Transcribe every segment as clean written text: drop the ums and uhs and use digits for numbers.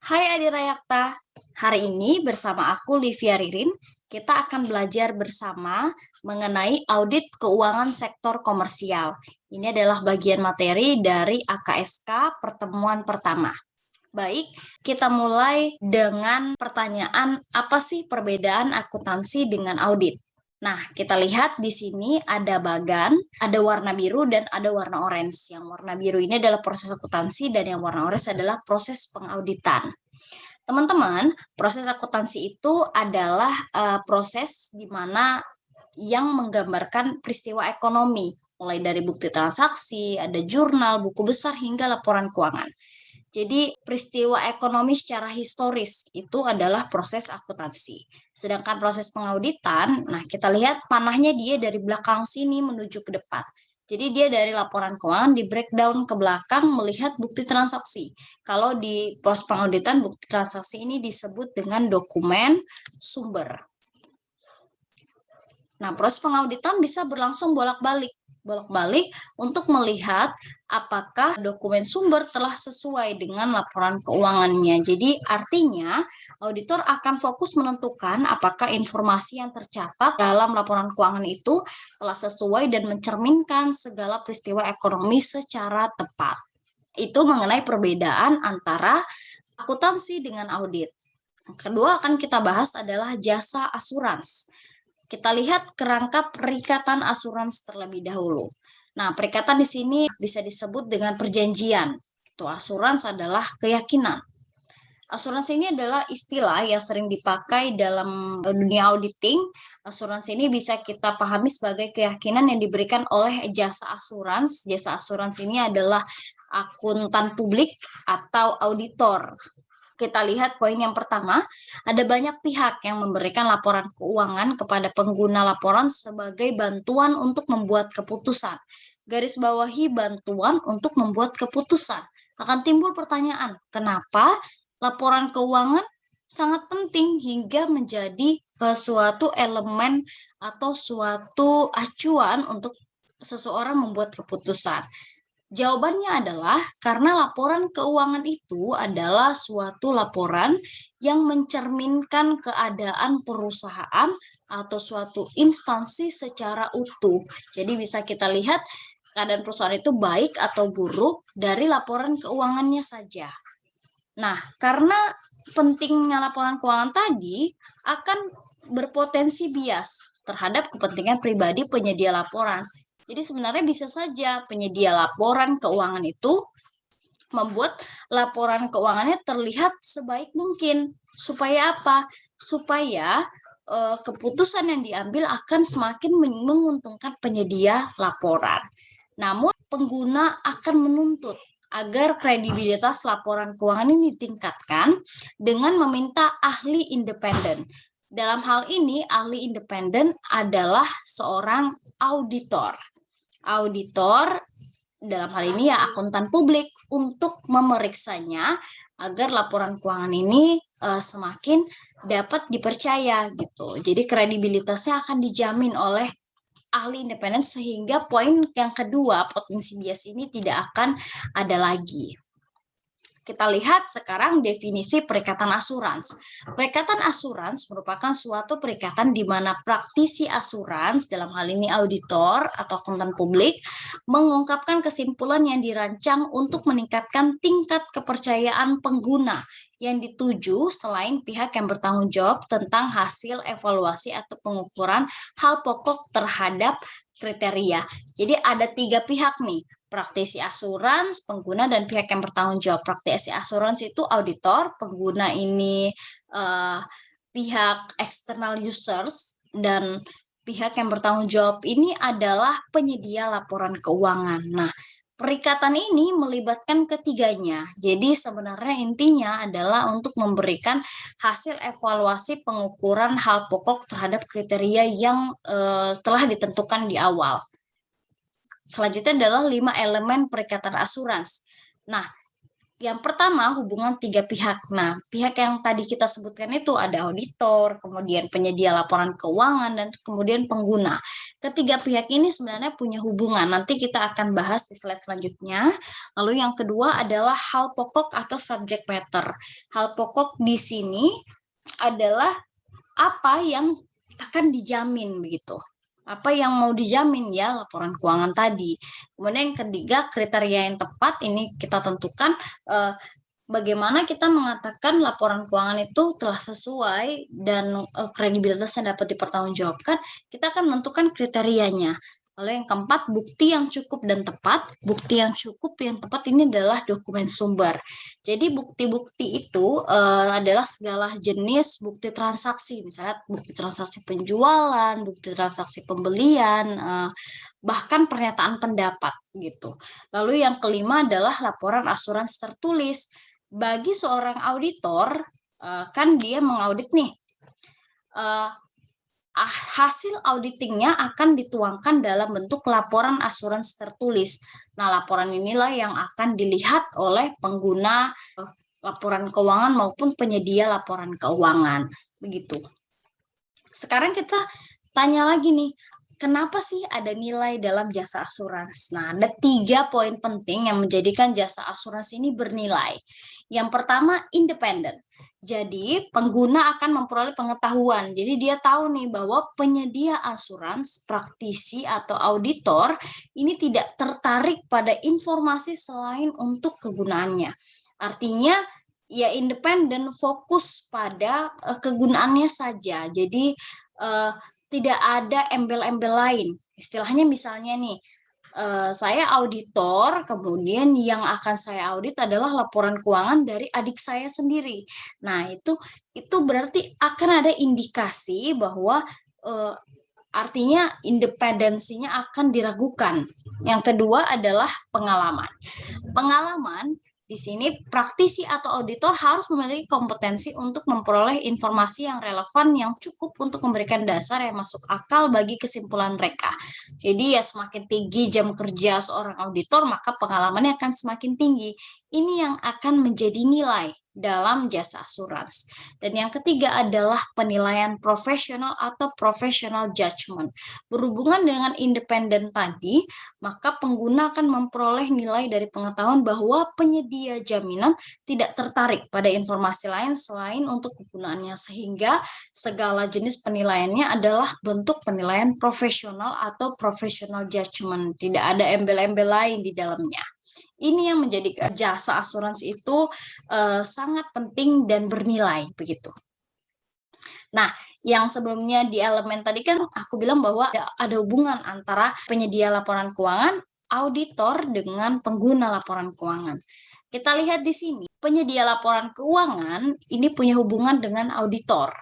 Hai Adirayakta, hari ini bersama aku Livia Ririn, kita akan belajar bersama mengenai audit keuangan sektor komersial. Ini adalah bagian materi dari AKSK pertemuan pertama. Baik, kita mulai dengan pertanyaan apa sih perbedaan akuntansi dengan audit? Nah, kita lihat di sini ada bagan, ada warna biru dan ada warna orange. Yang warna biru ini adalah proses akuntansi dan yang warna orange adalah proses pengauditan. Teman-teman, proses akuntansi itu adalah proses di mana yang menggambarkan peristiwa ekonomi, mulai dari bukti transaksi, ada jurnal, buku besar, hingga laporan keuangan. Jadi peristiwa ekonomi secara historis itu adalah proses akuntansi. Sedangkan proses pengauditan, nah kita lihat panahnya dia dari belakang sini menuju ke depan. Jadi dia dari laporan keuangan di breakdown ke belakang melihat bukti transaksi. Kalau di proses pengauditan bukti transaksi ini disebut dengan dokumen sumber. Nah, proses pengauditan bisa berlangsung bolak-balik untuk melihat apakah dokumen sumber telah sesuai dengan laporan keuangannya. Jadi artinya auditor akan fokus menentukan apakah informasi yang tercatat dalam laporan keuangan itu telah sesuai dan mencerminkan segala peristiwa ekonomi secara tepat. Itu mengenai perbedaan antara akuntansi dengan audit. Kedua akan kita bahas adalah jasa asuransi. Kita lihat kerangka perikatan asuransi terlebih dahulu. Nah, perikatan di sini bisa disebut dengan perjanjian. Itu asuransi adalah keyakinan. Asuransi ini adalah istilah yang sering dipakai dalam dunia auditing. Asuransi ini bisa kita pahami sebagai keyakinan yang diberikan oleh jasa asuransi. Jasa asuransi ini adalah akuntan publik atau auditor. Kita lihat poin yang pertama, ada banyak pihak yang memberikan laporan keuangan kepada pengguna laporan sebagai bantuan untuk membuat keputusan. Garis bawahi bantuan untuk membuat keputusan. Akan timbul pertanyaan, kenapa laporan keuangan sangat penting hingga menjadi suatu elemen atau suatu acuan untuk seseorang membuat keputusan? Jawabannya adalah karena laporan keuangan itu adalah suatu laporan yang mencerminkan keadaan perusahaan atau suatu instansi secara utuh. Jadi bisa kita lihat keadaan perusahaan itu baik atau buruk dari laporan keuangannya saja. Nah, karena pentingnya laporan keuangan tadi akan berpotensi bias terhadap kepentingan pribadi penyedia laporan. Jadi sebenarnya bisa saja penyedia laporan keuangan itu membuat laporan keuangannya terlihat sebaik mungkin. Supaya apa? Supaya keputusan yang diambil akan semakin menguntungkan penyedia laporan. Namun pengguna akan menuntut agar kredibilitas laporan keuangan ini ditingkatkan dengan meminta ahli independen. Dalam hal ini, ahli independen adalah seorang auditor. Auditor dalam hal ini ya akuntan publik untuk memeriksanya agar laporan keuangan ini semakin dapat dipercaya gitu. Jadi kredibilitasnya akan dijamin oleh ahli independen sehingga poin yang kedua, potensi bias ini tidak akan ada lagi. Kita lihat sekarang definisi perikatan asuransi. Perikatan asuransi merupakan suatu perikatan di mana praktisi asuransi, dalam hal ini auditor atau akuntan publik, mengungkapkan kesimpulan yang dirancang untuk meningkatkan tingkat kepercayaan pengguna yang dituju selain pihak yang bertanggung jawab tentang hasil evaluasi atau pengukuran hal pokok terhadap kriteria. Jadi ada 3 pihak nih, praktisi asuransi, pengguna, dan pihak yang bertanggung jawab. Praktisi asuransi itu auditor, pengguna ini pihak external users, dan pihak yang bertanggung jawab ini adalah penyedia laporan keuangan. Nah, perikatan ini melibatkan ketiganya. Jadi sebenarnya intinya adalah untuk memberikan hasil evaluasi pengukuran hal pokok terhadap kriteria yang telah ditentukan di awal. Selanjutnya adalah 5 elemen perikatan asuransi. Nah, Yang pertama, hubungan tiga pihak. Nah, pihak yang tadi kita sebutkan itu ada auditor, kemudian penyedia laporan keuangan, dan kemudian pengguna. Ketiga pihak ini sebenarnya punya hubungan. Nanti kita akan bahas di slide selanjutnya. Lalu yang kedua adalah hal pokok atau subject matter. Hal pokok di sini adalah apa yang akan dijamin begitu. Apa yang mau dijamin ya laporan keuangan tadi. Kemudian yang ketiga, kriteria yang tepat ini kita tentukan bagaimana kita mengatakan laporan keuangan itu telah sesuai dan kredibilitasnya dapat dipertanggungjawabkan. Kita akan menentukan kriterianya. Lalu yang keempat, bukti yang cukup dan tepat. Bukti yang cukup, yang tepat ini adalah dokumen sumber. Jadi bukti-bukti itu adalah segala jenis bukti transaksi, misalnya bukti transaksi penjualan, bukti transaksi pembelian, bahkan pernyataan pendapat gitu. Lalu yang kelima adalah laporan asuransi tertulis. Bagi seorang auditor, kan dia mengaudit nih, hasil auditingnya akan dituangkan dalam bentuk laporan asuransi tertulis. Nah, laporan inilah yang akan dilihat oleh pengguna laporan keuangan maupun penyedia laporan keuangan. Begitu. Sekarang kita tanya lagi nih, kenapa sih ada nilai dalam jasa asuransi? Nah, ada 3 poin penting yang menjadikan jasa asuransi ini bernilai. Yang pertama, independen. Jadi, pengguna akan memperoleh pengetahuan. Jadi, dia tahu nih bahwa penyedia asuransi, praktisi, atau auditor ini tidak tertarik pada informasi selain untuk kegunaannya. Artinya, ya independen, fokus pada kegunaannya saja. Jadi, tidak ada embel-embel lain. Istilahnya misalnya nih, saya auditor, kemudian yang akan saya audit adalah laporan keuangan dari adik saya sendiri. Nah, itu berarti akan ada indikasi bahwa artinya independensinya akan diragukan. Yang kedua adalah pengalaman. Pengalaman di sini praktisi atau auditor harus memiliki kompetensi untuk memperoleh informasi yang relevan yang cukup untuk memberikan dasar yang masuk akal bagi kesimpulan mereka. Jadi ya semakin tinggi jam kerja seorang auditor, maka pengalamannya akan semakin tinggi. Ini yang akan menjadi nilai dalam jasa asuransi. Dan yang ketiga adalah penilaian profesional atau professional judgment. Berhubungan dengan independen tadi, maka pengguna akan memperoleh nilai dari pengetahuan bahwa penyedia jaminan tidak tertarik pada informasi lain selain untuk kegunaannya, sehingga segala jenis penilaiannya adalah bentuk penilaian profesional atau professional judgment. Tidak ada embel-embel lain di dalamnya. Ini yang menjadikan jasa asuransi itu sangat penting dan bernilai begitu. Nah, yang sebelumnya di elemen tadi kan aku bilang bahwa ada hubungan antara penyedia laporan keuangan, auditor dengan pengguna laporan keuangan. Kita lihat di sini, penyedia laporan keuangan ini punya hubungan dengan auditor.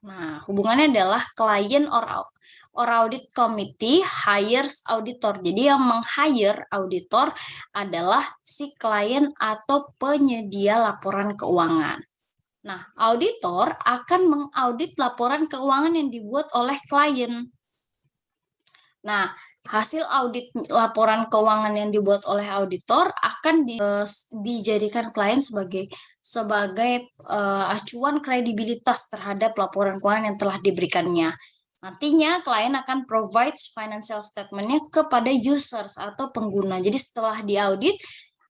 Nah, hubungannya adalah client or audit committee hires auditor. Jadi yang meng-hire auditor adalah si klien atau penyedia laporan keuangan. Nah, auditor akan mengaudit laporan keuangan yang dibuat oleh klien. Nah, hasil audit laporan keuangan yang dibuat oleh auditor akan dijadikan klien sebagai acuan kredibilitas terhadap laporan keuangan yang telah diberikannya. Nantinya klien akan provide financial statement-nya kepada users atau pengguna. Jadi setelah diaudit,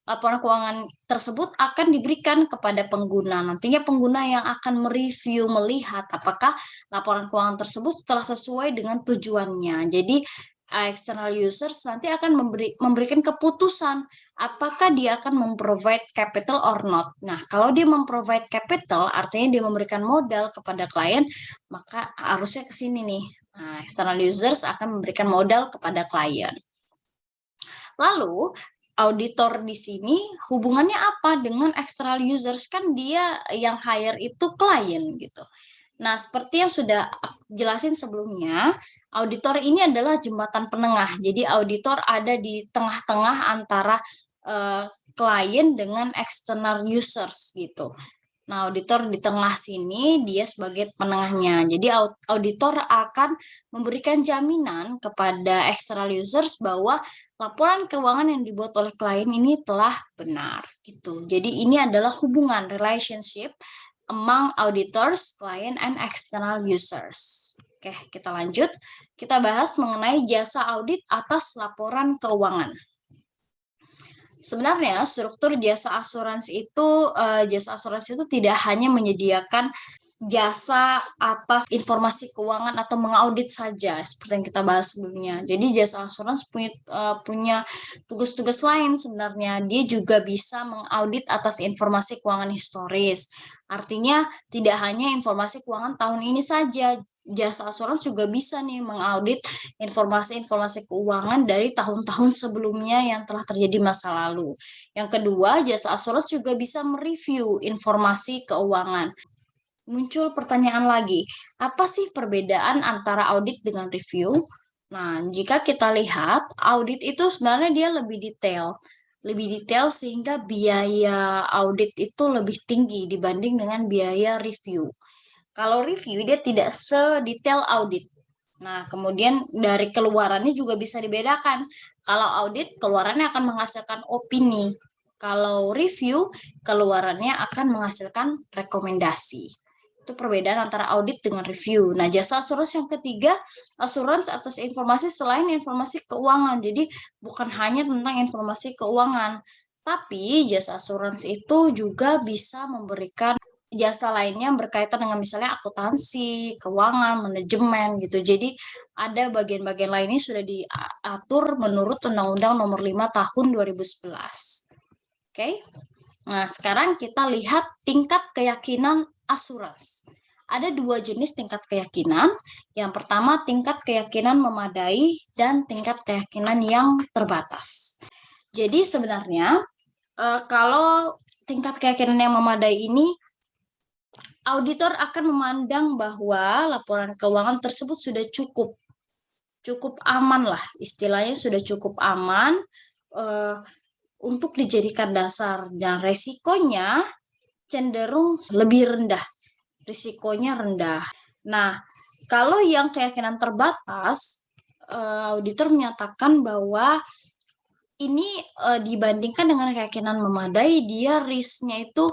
laporan keuangan tersebut akan diberikan kepada pengguna. Nantinya pengguna yang akan mereview, melihat apakah laporan keuangan tersebut telah sesuai dengan tujuannya. Jadi external users nanti akan memberikan keputusan apakah dia akan memprovide capital or not. Nah, kalau dia memprovide capital, artinya dia memberikan modal kepada klien, maka harusnya ke sini nih. Nah, external users akan memberikan modal kepada klien. Lalu, auditor di sini hubungannya apa dengan external users? Kan dia yang hire itu klien gitu. Nah, seperti yang sudah jelasin sebelumnya, auditor ini adalah jembatan penengah. Jadi auditor ada di tengah-tengah antara klien dengan external users gitu. Nah, auditor di tengah sini dia sebagai penengahnya. Jadi auditor akan memberikan jaminan kepada external users bahwa laporan keuangan yang dibuat oleh klien ini telah benar gitu. Jadi ini adalah hubungan relationship among auditors, client, and external users. Oke, kita lanjut. Kita bahas mengenai jasa audit atas laporan keuangan. Sebenarnya struktur jasa asuransi itu tidak hanya menyediakan jasa atas informasi keuangan atau mengaudit saja seperti yang kita bahas sebelumnya. Jadi jasa asuransi punya tugas-tugas lain sebenarnya. Dia juga bisa mengaudit atas informasi keuangan historis. Artinya tidak hanya informasi keuangan tahun ini saja. Jasa asuransi juga bisa nih mengaudit informasi-informasi keuangan dari tahun-tahun sebelumnya yang telah terjadi masa lalu. Yang kedua, jasa asuransi juga bisa mereview informasi keuangan. Muncul pertanyaan lagi, apa sih perbedaan antara audit dengan review? Nah, jika kita lihat, audit itu sebenarnya dia lebih detail sehingga biaya audit itu lebih tinggi dibanding dengan biaya review. Kalau review dia tidak sedetail audit. Nah, kemudian dari keluarannya juga bisa dibedakan. Kalau audit, keluarannya akan menghasilkan opini. Kalau review, keluarannya akan menghasilkan rekomendasi. Itu perbedaan antara audit dengan review. Nah, jasa asuransi yang ketiga, asuransi atas informasi selain informasi keuangan. Jadi, bukan hanya tentang informasi keuangan, tapi jasa asuransi itu juga bisa memberikan jasa lainnya yang berkaitan dengan misalnya akuntansi, keuangan, manajemen gitu. Jadi ada bagian-bagian lainnya sudah diatur menurut Undang-Undang Nomor 5 Tahun 2011. Oke. Nah, sekarang kita lihat tingkat keyakinan asuransi. Ada dua jenis tingkat keyakinan. Yang pertama, tingkat keyakinan memadai dan tingkat keyakinan yang terbatas. Jadi sebenarnya kalau tingkat keyakinan yang memadai ini, auditor akan memandang bahwa laporan keuangan tersebut sudah cukup aman lah, istilahnya sudah cukup aman untuk dijadikan dasar, dan resikonya cenderung lebih rendah, risikonya rendah. Nah, kalau yang keyakinan terbatas, auditor menyatakan bahwa ini dibandingkan dengan keyakinan memadai, dia risknya itu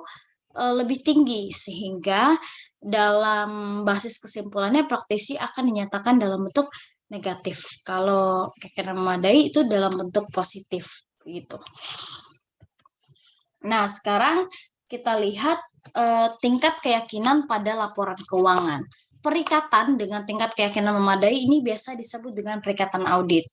lebih tinggi, sehingga dalam basis kesimpulannya praktisi akan dinyatakan dalam bentuk negatif. Kalau keyakinan memadai itu dalam bentuk positif gitu. Nah, sekarang kita lihat tingkat keyakinan pada laporan keuangan. Perikatan dengan tingkat keyakinan memadai ini biasa disebut dengan perikatan audit.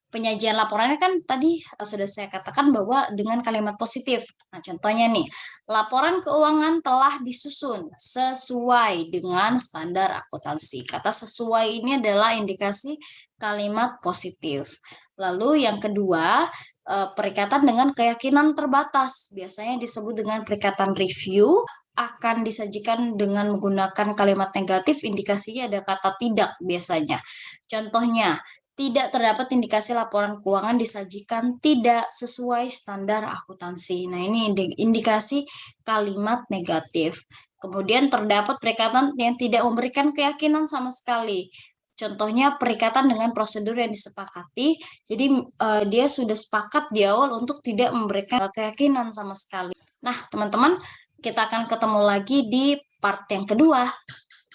Penyajian laporannya kan tadi sudah saya katakan bahwa dengan kalimat positif. Nah, contohnya nih, laporan keuangan telah disusun sesuai dengan standar akuntansi. Kata sesuai ini adalah indikasi kalimat positif. Lalu yang kedua, perikatan dengan keyakinan terbatas. Biasanya disebut dengan perikatan review, akan disajikan dengan menggunakan kalimat negatif, indikasinya ada kata tidak biasanya. Contohnya, tidak terdapat indikasi laporan keuangan disajikan tidak sesuai standar akuntansi. Nah, ini indikasi kalimat negatif. Kemudian terdapat perikatan yang tidak memberikan keyakinan sama sekali. Contohnya perikatan dengan prosedur yang disepakati. Jadi dia sudah sepakat di awal untuk tidak memberikan keyakinan sama sekali. Nah, teman-teman, kita akan ketemu lagi di part yang kedua.